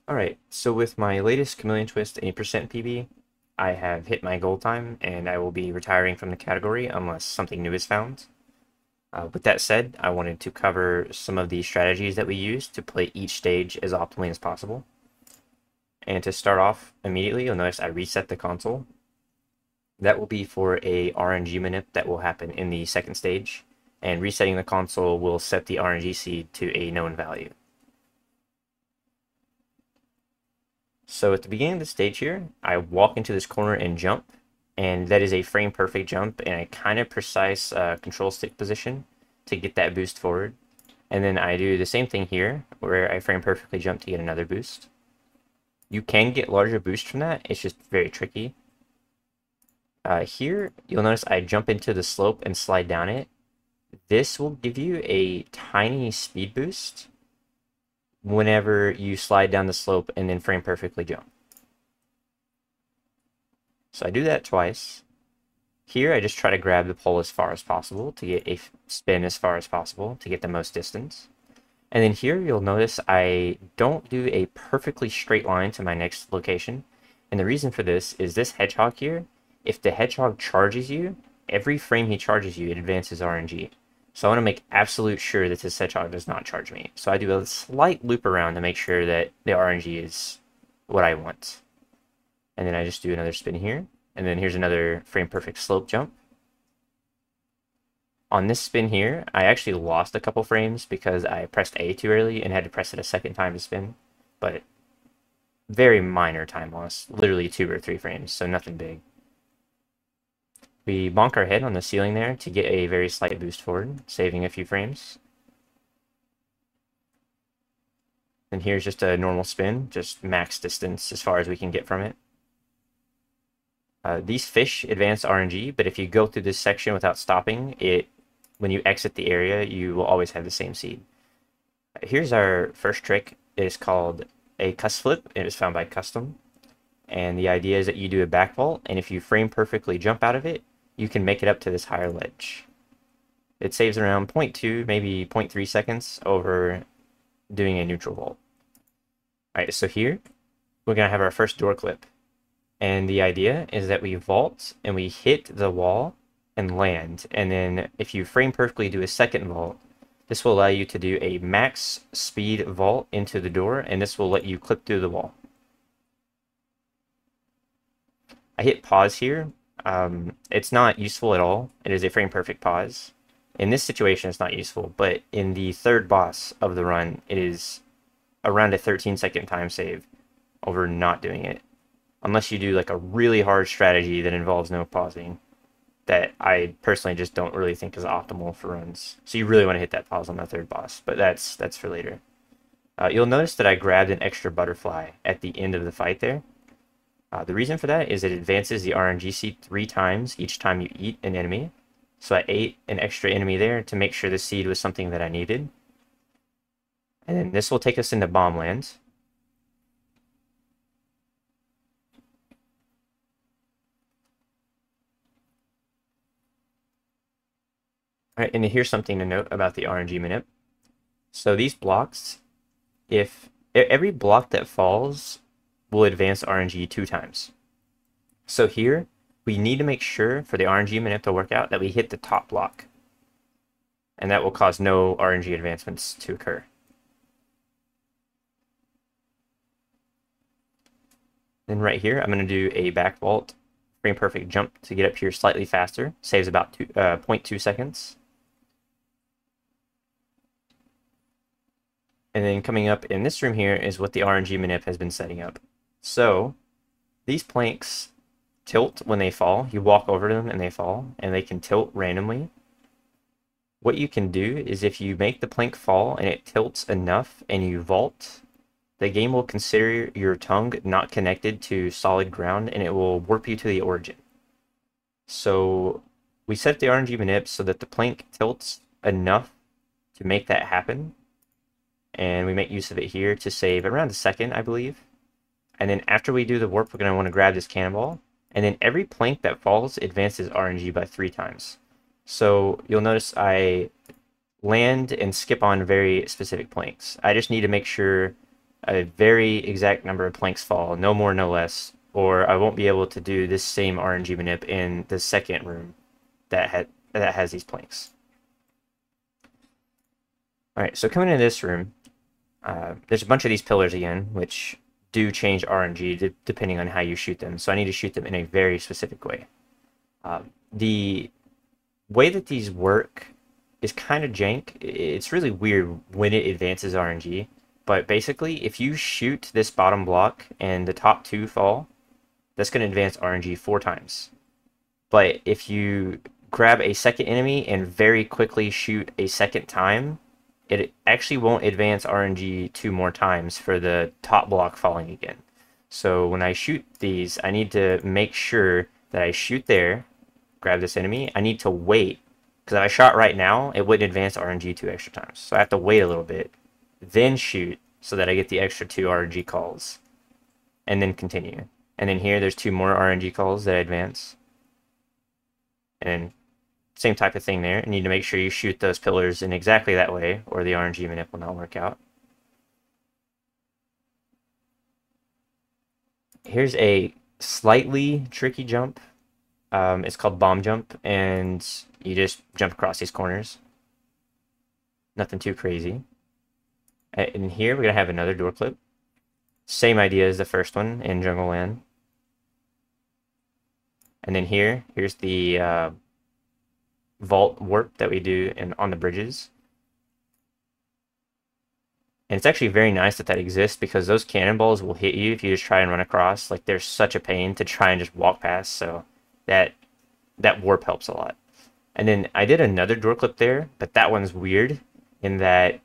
Alright, so with my latest Chameleon Twist 80% PB, I have hit my goal time, and I will be retiring from the category unless something new is found. With that said, I wanted to cover some of the strategies that we use to play each stage as optimally as possible. And to start off immediately, you'll notice I reset the console. That will be for a RNG manip that will happen in the second stage, and resetting the console will set the RNG seed to a known value. So at the beginning of the stage here, I walk into this corner and jump, and that is a frame perfect jump in a kind of precise control stick position to get that boost forward. And then I do the same thing here, where I frame perfectly jump to get another boost. You can get larger boosts from that, it's just very tricky. Here, you'll notice I jump into the slope and slide down it. This will give you a tiny speed boost whenever you slide down the slope and then frame perfectly jump. So I do that twice. Here I just try to grab the pole as far as possible to get a spin as far as possible to get the most distance. And then here you'll notice I don't do a perfectly straight line to my next location. And the reason for this is this hedgehog here, if the hedgehog charges you, every frame he charges you, it advances RNG. So I want to make absolute sure that this hedgehog does not charge me. So I do a slight loop around to make sure that the RNG is what I want. And then I just do another spin here. And then here's another frame perfect slope jump. On this spin here, I actually lost a couple frames because I pressed A too early and had to press it a second time to spin. But very minor time loss, literally 2 or 3 frames, so nothing big. We bonk our head on the ceiling there to get a very slight boost forward, saving a few frames. And here's just a normal spin, just max distance as far as we can get from it. These fish advance RNG, but if you go through this section without stopping, when you exit the area, you will always have the same seed. Here's our first trick. It is called a cuss flip. It is found by custom. And the idea is that you do a back vault, and if you frame perfectly jump out of it, you can make it up to this higher ledge. It saves around 0.2, maybe 0.3 seconds over doing a neutral vault. Alright, so here, we're going to have our first door clip. And the idea is that we vault and we hit the wall and land. And then if you frame perfectly do a second vault, this will allow you to do a max speed vault into the door, and this will let you clip through the wall. I hit pause here. It's not useful at all. It is a frame perfect pause. In this situation, it's not useful, but in the third boss of the run, it is around a 13-second time save over not doing it. Unless you do like a really hard strategy that involves no pausing, that I personally just don't really think is optimal for runs. So you really want to hit that pause on the third boss, but that's for later. You'll notice that I grabbed an extra butterfly at the end of the fight there. The reason for that is it advances the RNG seed 3 times each time you eat an enemy. So I ate an extra enemy there to make sure the seed was something that I needed. And then this will take us into bomb land. Alright, and here's something to note about the RNG manip. So these blocks, if every block that falls will advance RNG 2 times. So here, we need to make sure for the RNG manip to work out that we hit the top block. And that will cause no RNG advancements to occur. Then right here, I'm going to do a back vault, frame perfect jump to get up here slightly faster. Saves about 0.2 seconds. And then coming up in this room here is what the RNG manip has been setting up. So these planks tilt when they fall. You walk over them and they fall, and they can tilt randomly. What you can do is if you make the plank fall and it tilts enough and you vault, the game will consider your tongue not connected to solid ground and it will warp you to the origin. So we set the RNG manip so that the plank tilts enough to make that happen. And we make use of it here to save around a second, I believe. And then after we do the warp, we're going to want to grab this cannonball. And then every plank that falls advances RNG by 3 times. So you'll notice I land and skip on very specific planks. I just need to make sure a very exact number of planks fall, no more, no less, or I won't be able to do this same RNG manip in the second room that has these planks. All right, so coming into this room, there's a bunch of these pillars again, which do change RNG depending on how you shoot them. So I need to shoot them in a very specific way. The way that these work is kind of jank. It's really weird when it advances RNG. But basically, if you shoot this bottom block and the top two fall, that's going to advance RNG 4 times. But if you grab a second enemy and very quickly shoot a second time, it actually won't advance RNG 2 more times for the top block falling again. So when I shoot these, I need to make sure that I shoot there, grab this enemy. I need to wait, because if I shot right now, it wouldn't advance RNG 2 extra times. So I have to wait a little bit, then shoot, so that I get the extra 2 RNG calls, and then continue. And then here, there's 2 more RNG calls that I advance. And same type of thing there. You need to make sure you shoot those pillars in exactly that way, or the RNG manip will not work out. Here's a slightly tricky jump. It's called bomb jump, and you just jump across these corners. Nothing too crazy. And here we're going to have another door clip. Same idea as the first one in Jungle Land. And then here's the vault warp that we do on the bridges. And it's actually very nice that exists, because those cannonballs will hit you if you just try and run across. Like, they're such a pain to try and just walk past, so that warp helps a lot. And then I did another door clip there, but that one's weird in that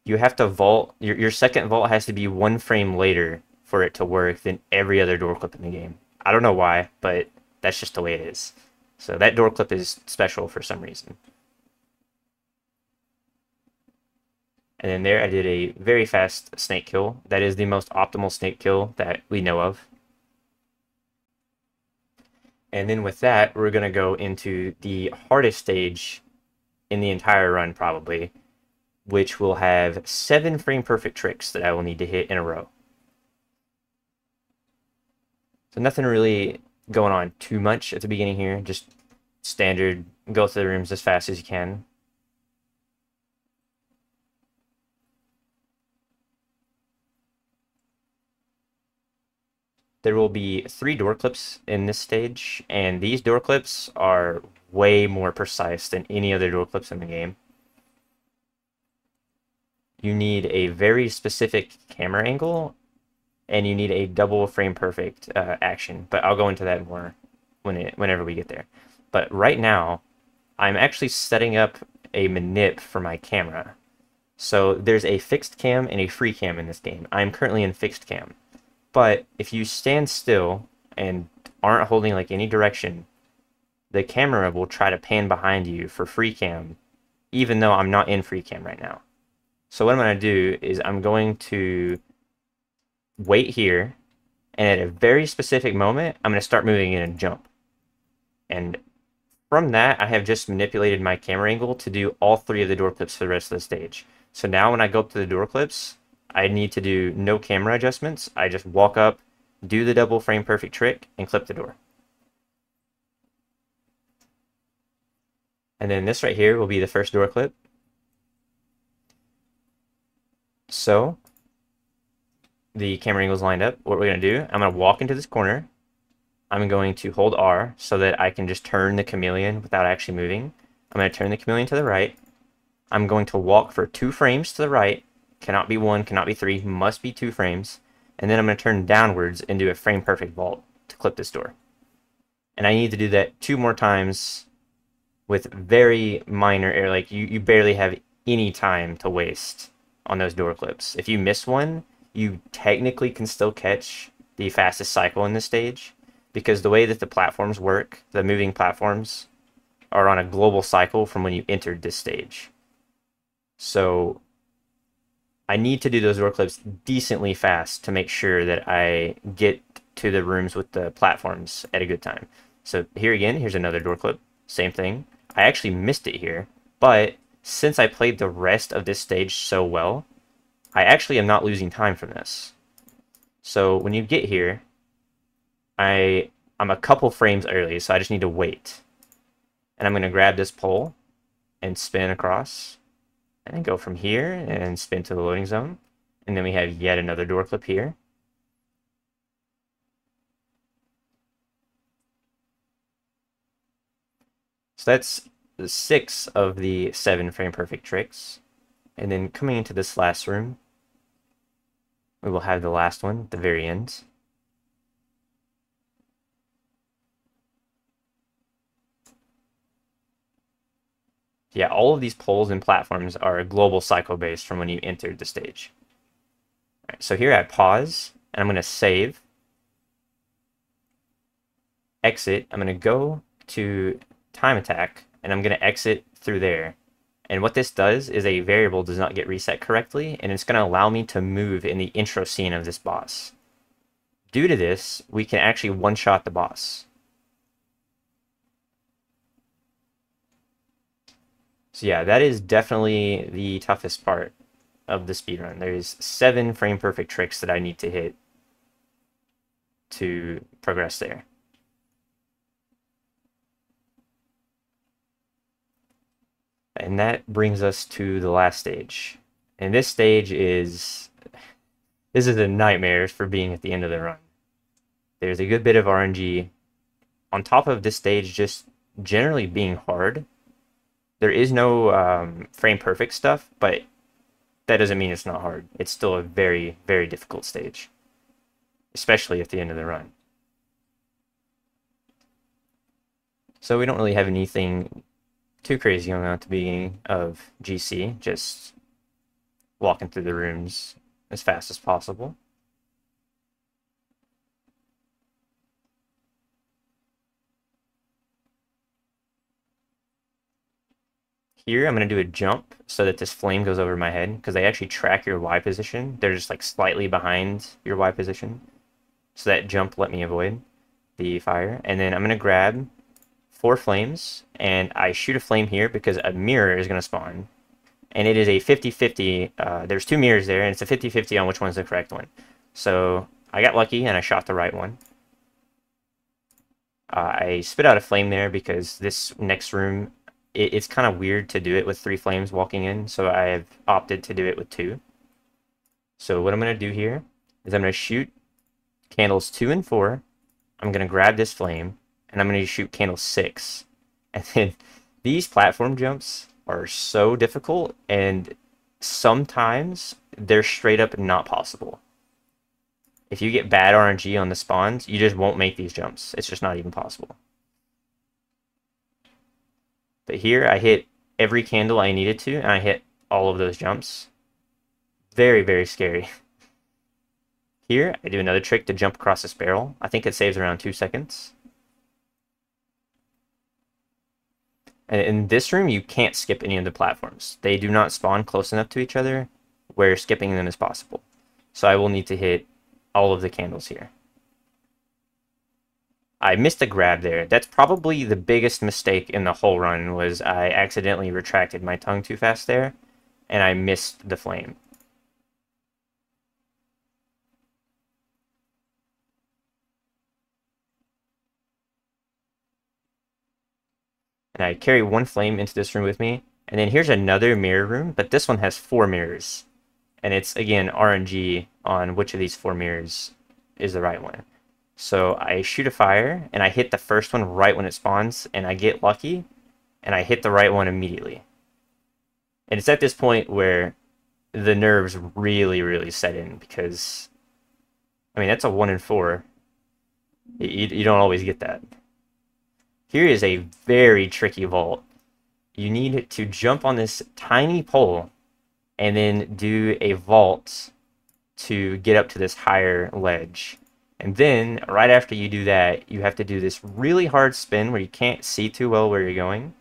you have to vault. Your second vault has to be 1 frame later for it to work than every other door clip in the game. I don't know why, but that's just the way it is. So that door clip is special for some reason. And then there I did a very fast snake kill. That is the most optimal snake kill that we know of. And then with that, we're going to go into the hardest stage in the entire run, probably, which will have 7 frame perfect tricks that I will need to hit in a row. So nothing really going on too much at the beginning here, just standard, go through the rooms as fast as you can. There will be 3 door clips in this stage, and these door clips are way more precise than any other door clips in the game. You need a very specific camera angle, and you need a double frame perfect action, but I'll go into that more whenever we get there. But right now, I'm actually setting up a manip for my camera. So there's a fixed cam and a free cam in this game. I'm currently in fixed cam. But if you stand still and aren't holding like any direction, the camera will try to pan behind you for free cam, even though I'm not in free cam right now. So what I'm going to do is I'm going to wait here, and at a very specific moment, I'm going to start moving in and jump. And from that, I have just manipulated my camera angle to do all 3 of the door clips for the rest of the stage. So now when I go up to the door clips, I need to do no camera adjustments. I just walk up, do the double frame perfect trick, and clip the door. And then this right here will be the first door clip. So the camera angle is lined up. What we're going to do, I'm going to walk into this corner. I'm going to hold R so that I can just turn the chameleon without actually moving. I'm going to turn the chameleon to the right. I'm going to walk for 2 frames to the right. Cannot be 1, cannot be 3, must be 2 frames. And then I'm going to turn downwards and do a frame perfect vault to clip this door. And I need to do that 2 more times with very minor error. Like you barely have any time to waste on those door clips. If you miss one, you technically can still catch the fastest cycle in this stage, because the way that the platforms work, the moving platforms, are on a global cycle from when you entered this stage. So I need to do those door clips decently fast to make sure that I get to the rooms with the platforms at a good time. So here again, here's another door clip. Same thing. I actually missed it here, but since I played the rest of this stage so well, I actually am not losing time from this. So when you get here, I'm a couple frames early, so I just need to wait. And I'm going to grab this pole and spin across, and then go from here and spin to the loading zone. And then we have yet another door clip here. So that's 6 of the 7 frame perfect tricks. And then coming into this last room, we will have the last one at the very end. Yeah, all of these poles and platforms are global cycle based from when you entered the stage. All right, so here I pause, and I'm going to save, exit. I'm going to go to time attack, and I'm going to exit through there. And what this does is a variable does not get reset correctly, and it's going to allow me to move in the intro scene of this boss. Due to this, we can actually one-shot the boss. So yeah, that is definitely the toughest part of the speedrun. There's 7 frame perfect tricks that I need to hit to progress there. And that brings us to the last stage. And this stage is a nightmare for being at the end of the run. There's a good bit of RNG. On top of this stage just generally being hard, there is no frame perfect stuff, but that doesn't mean it's not hard. It's still a very, very difficult stage, especially at the end of the run. So we don't really have anything too crazy going on at the beginning of GC, just walking through the rooms as fast as possible. Here, I'm going to do a jump so that this flame goes over my head, because they actually track your Y position. They're just like slightly behind your Y position. So that jump let me avoid the fire. And then I'm going to grab 4 flames, and I shoot a flame here because a mirror is going to spawn. And it is a 50-50. There's 2 mirrors there, and it's a 50-50 on which one's the correct one. So I got lucky, and I shot the right one. I spit out a flame there because this next room, it's kind of weird to do it with 3 flames walking in, so I have opted to do it with 2. So what I'm going to do here is I'm going to shoot candles 2 and 4. I'm going to grab this flame, and I'm going to shoot candle 6. And then these platform jumps are so difficult, and sometimes they're straight up not possible. If you get bad RNG on the spawns, you just won't make these jumps. It's just not even possible. But here I hit every candle I needed to, and I hit all of those jumps. Very, very scary. Here I do another trick to jump across this barrel. I think it saves around 2 seconds. And in this room, you can't skip any of the platforms. They do not spawn close enough to each other where skipping them is possible. So I will need to hit all of the candles here. I missed a grab there. That's probably the biggest mistake in the whole run, was I accidentally retracted my tongue too fast there, and I missed the flame. And I carry 1 flame into this room with me, and then here's another mirror room, but this one has 4 mirrors. And it's, again, RNG on which of these 4 mirrors is the right one. So I shoot a fire, and I hit the first one right when it spawns, and I get lucky, and I hit the right one immediately. And it's at this point where the nerves really, really set in, because, I mean, that's a 1 in 4. You don't always get that. Here is a very tricky vault. You need to jump on this tiny pole, and then do a vault to get up to this higher ledge. And then, right after you do that, you have to do this really hard spin where you can't see too well where you're going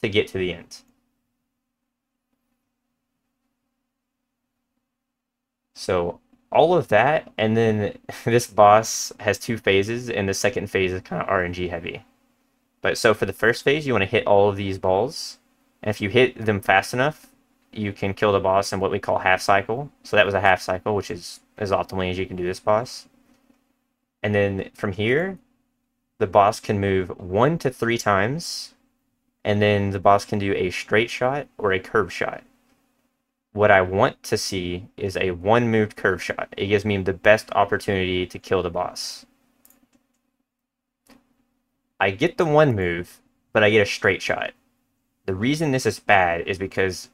to get to the end. So, all of that, and then this boss has 2 phases, and the second phase is kind of RNG heavy. But so for the first phase, you want to hit all of these balls, and if you hit them fast enough, you can kill the boss in what we call half cycle. So that was a half cycle, which is as optimally as you can do this boss. And then from here, the boss can move 1 to 3 times, and then the boss can do a straight shot or a curve shot. What I want to see is a 1-moved curve shot. It gives me the best opportunity to kill the boss. I get the 1 move, but I get a straight shot. The reason this is bad is because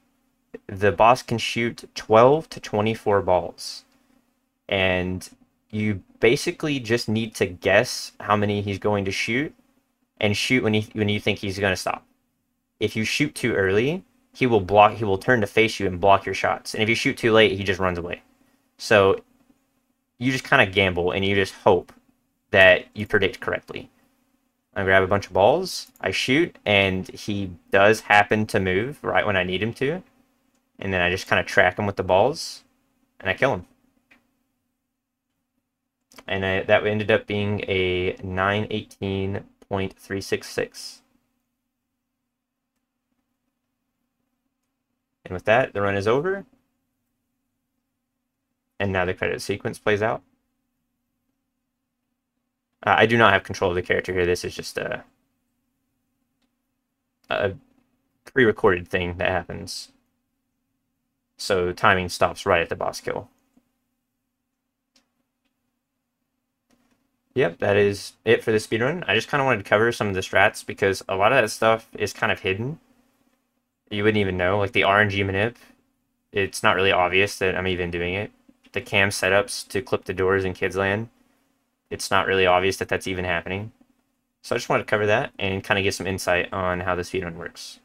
the boss can shoot 12 to 24 balls. And you basically just need to guess how many he's going to shoot and shoot when you think he's going to stop. If you shoot too early, he will turn to face you and block your shots. And if you shoot too late, he just runs away. So you just kind of gamble and you just hope that you predict correctly. I grab a bunch of balls, I shoot, and he does happen to move right when I need him to. And then I just kind of track him with the balls, and I kill him. And that ended up being a 918.366. And with that, the run is over. And now the credit sequence plays out. I do not have control of the character here. This is just a pre-recorded thing that happens. So timing stops right at the boss kill. Yep, that is it for the speedrun. I just kind of wanted to cover some of the strats because a lot of that stuff is kind of hidden. You wouldn't even know. Like the RNG manip, it's not really obvious that I'm even doing it. The cam setups to clip the doors in Kids Land, it's not really obvious that that's even happening. So I just wanted to cover that and kind of give some insight on how the speedrun works.